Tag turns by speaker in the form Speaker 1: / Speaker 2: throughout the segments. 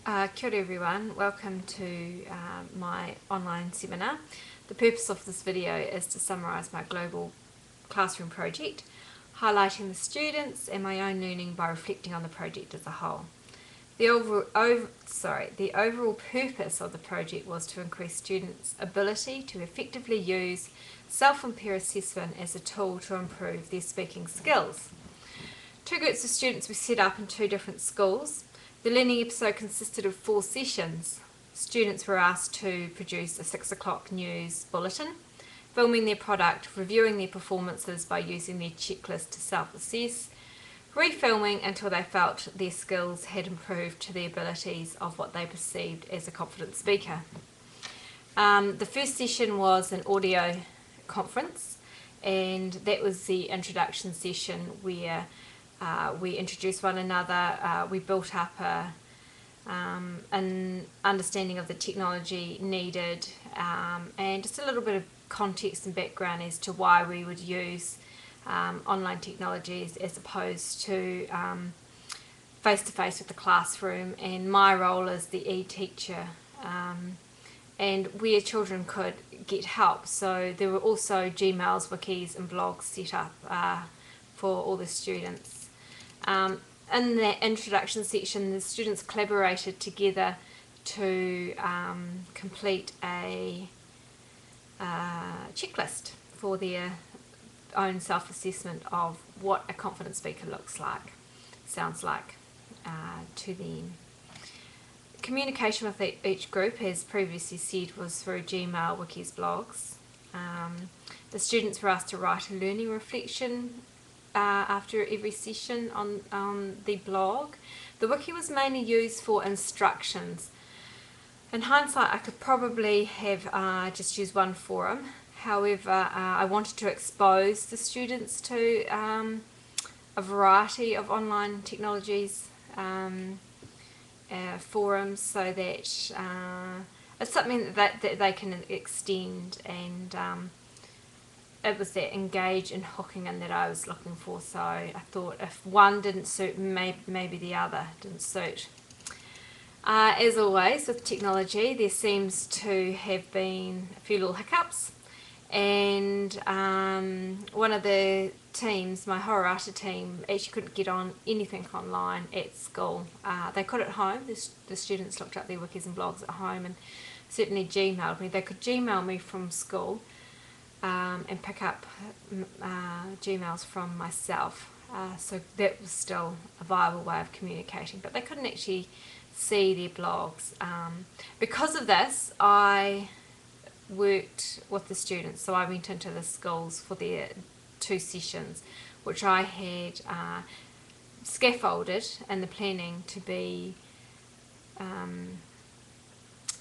Speaker 1: Kia ora everyone, welcome to my online seminar. The purpose of this video is to summarise my global classroom project, highlighting the students and my own learning by reflecting on the project as a whole. The overall purpose of the project was to increase students' ability to effectively use self and peer assessment as a tool to improve their speaking skills. Two groups of students were set up in two different schools. The learning episode consisted of 4 sessions. Students were asked to produce a 6 o'clock news bulletin, filming their product, reviewing their performances by using their checklist to self-assess, refilming until they felt their skills had improved to the abilities of what they perceived as a confident speaker. The first session was an audio conference, and that was the introduction session where we introduced one another, we built up an understanding of the technology needed, and just a little bit of context and background as to why we would use online technologies as opposed to face-to-face with the classroom, and my role as the e-teacher, and where children could get help. So there were also Gmails, wikis and blogs set up for all the students. In that introduction section, the students collaborated together to complete a checklist for their own self-assessment of what a confident speaker sounds like to them. Communication with each group, as previously said, was through Gmail, wikis, blogs. The students were asked to write a learning reflection after every session on the blog. The wiki was mainly used for instructions. In hindsight, I could probably have just used one forum. However, I wanted to expose the students to a variety of online technologies, forums, so that it's something that they can extend, and it was that engage and hooking in that I was looking for. So I thought if one didn't suit, maybe the other didn't suit. As always with technology, there seems to have been a few little hiccups, and one of the teams, my Horata team, actually couldn't get on anything online at school. They could at home. The students looked up their wikis and blogs at home, and certainly Gmailed me. They could Gmail me from school, and pick up Gmails from myself, so that was still a viable way of communicating, but they couldn't actually see their blogs. Because of this, I worked with the students, so I went into the schools for their 2 sessions, which I had scaffolded in the planning to be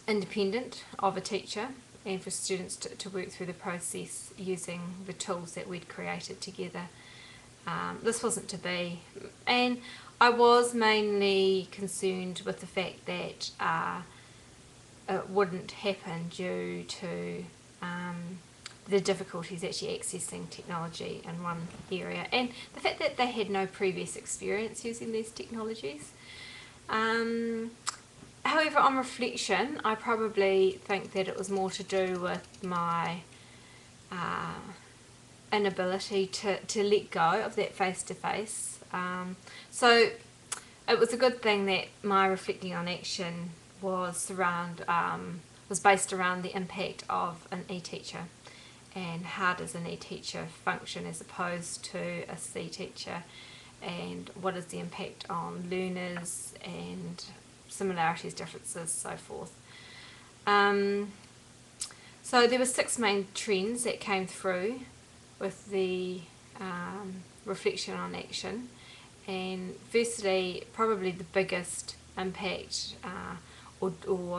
Speaker 1: independent of a teacher, and for students to work through the process using the tools that we'd created together. This wasn't to be, and I was mainly concerned with the fact that it wouldn't happen due to the difficulties actually accessing technology in one area, and the fact that they had no previous experience using these technologies. However, on reflection, I probably think that it was more to do with my inability to let go of that face-to-face. So it was a good thing that my reflecting on action was based around the impact of an e-teacher, and how does an e-teacher function as opposed to a C teacher, and what is the impact on learners, and similarities, differences, so forth. So there were 6 main trends that came through with the reflection on action, and firstly, probably the biggest impact or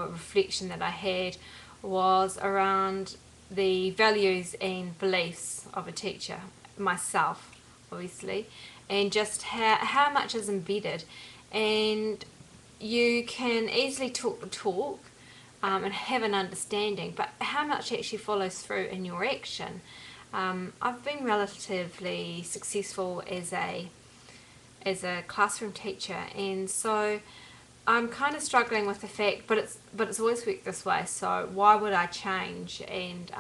Speaker 1: reflection that I had was around the values and beliefs of a teacher, myself obviously, and just how much is embedded. And you can easily talk the talk and have an understanding, but how much actually follows through in your action? I've been relatively successful as a classroom teacher, and so I'm kind of struggling with the fact, but it's always worked this way, so why would I change? And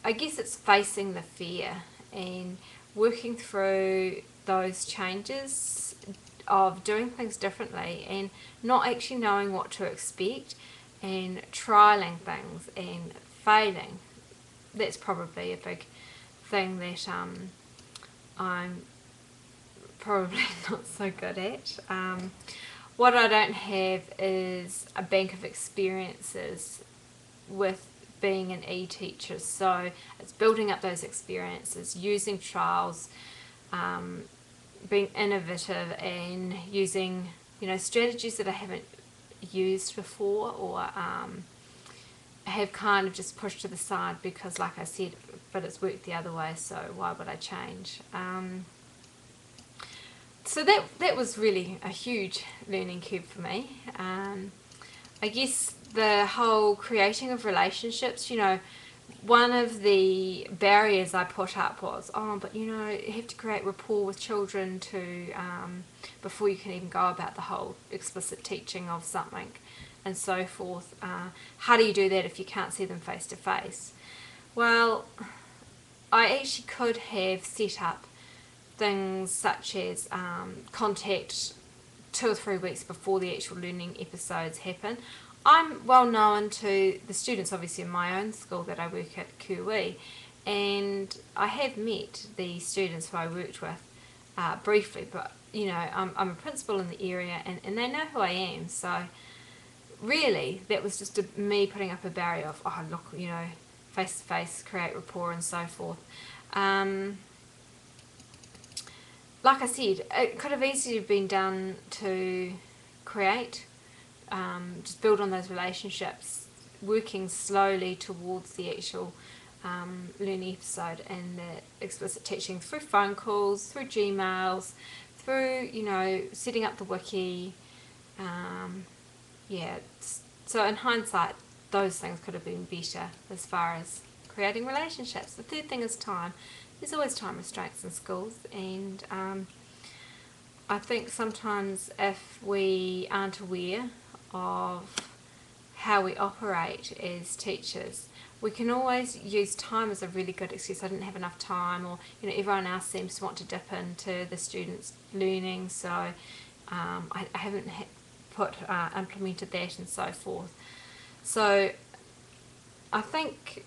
Speaker 1: I guess it's facing the fear and working through those changes of doing things differently and not actually knowing what to expect and trialing things and failing. That's probably a big thing that I'm probably not so good at. What I don't have is a bank of experiences with being an e-teacher, so it's building up those experiences, using trials, being innovative and using strategies that I haven't used before or have kind of just pushed to the side because, like I said, but it's worked the other way, so why would I change? So that was really a huge learning curve for me. I guess the whole creating of relationships, one of the barriers I put up was, but you have to create rapport with children to before you can even go about the whole explicit teaching of something and so forth. How do you do that if you can't see them face to face? Well, I actually could have set up things such as contact 2 or 3 weeks before the actual learning episodes happen. I'm well known to the students, obviously, in my own school that I work at QE, and I have met the students who I worked with briefly, but I'm a principal in the area and they know who I am, so really that was just me putting up a barrier of, look, face to face, create rapport and so forth. Like I said, it could have easily been done to create, just build on those relationships, working slowly towards the actual learning episode and the explicit teaching through phone calls, through Gmails, through, setting up the wiki. So in hindsight, those things could have been better as far as creating relationships. The third thing is time. There's always time restraints in schools, and I think sometimes if we aren't aware of how we operate as teachers, we can always use time as a really good excuse. I didn't have enough time, or everyone else seems to want to dip into the students' learning, so I haven't implemented that and so forth. So I think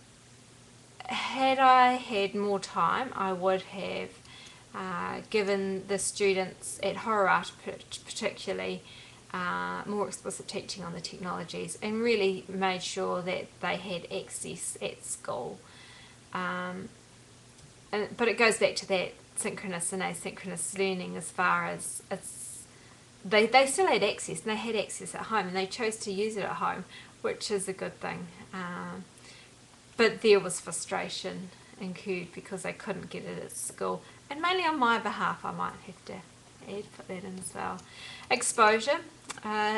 Speaker 1: had I had more time, I would have given the students at Horowart particularly more explicit teaching on the technologies and really made sure that they had access at school. But it goes back to that synchronous and asynchronous learning as far as they still had access, and they had access at home, and they chose to use it at home, which is a good thing. But there was frustration incurred because they couldn't get it at school, and mainly on my behalf. I might have to put that in as well. Exposure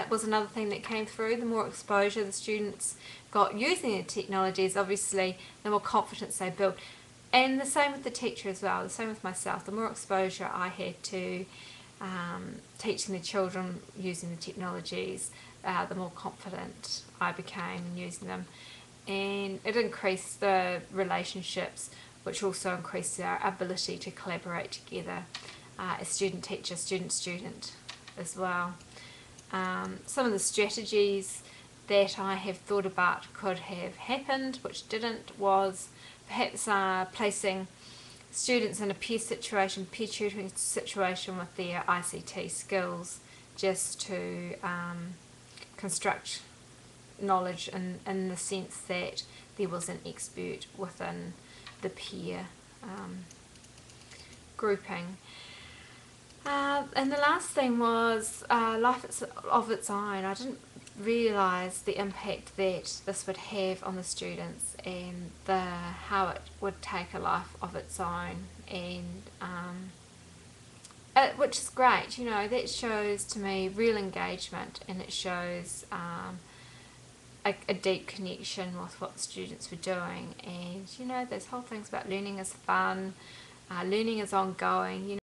Speaker 1: was another thing that came through. The more exposure the students got using the technologies, obviously, the more confidence they built. And the same with the teacher as well, the same with myself. The more exposure I had to teaching the children using the technologies, the more confident I became in using them. And it increased the relationships, which also increased our ability to collaborate together as student-teacher, student-student as well. Some of the strategies that I have thought about could have happened, which didn't, was perhaps placing students in a peer tutoring situation with their ICT skills, just to construct knowledge in the sense that there was an expert within the peer grouping. And the last thing was life of its own. I didn't realise the impact that this would have on the students and how it would take a life of its own, and which is great. That shows to me real engagement, and it shows a deep connection with what the students were doing. And those whole things about learning is fun, learning is ongoing.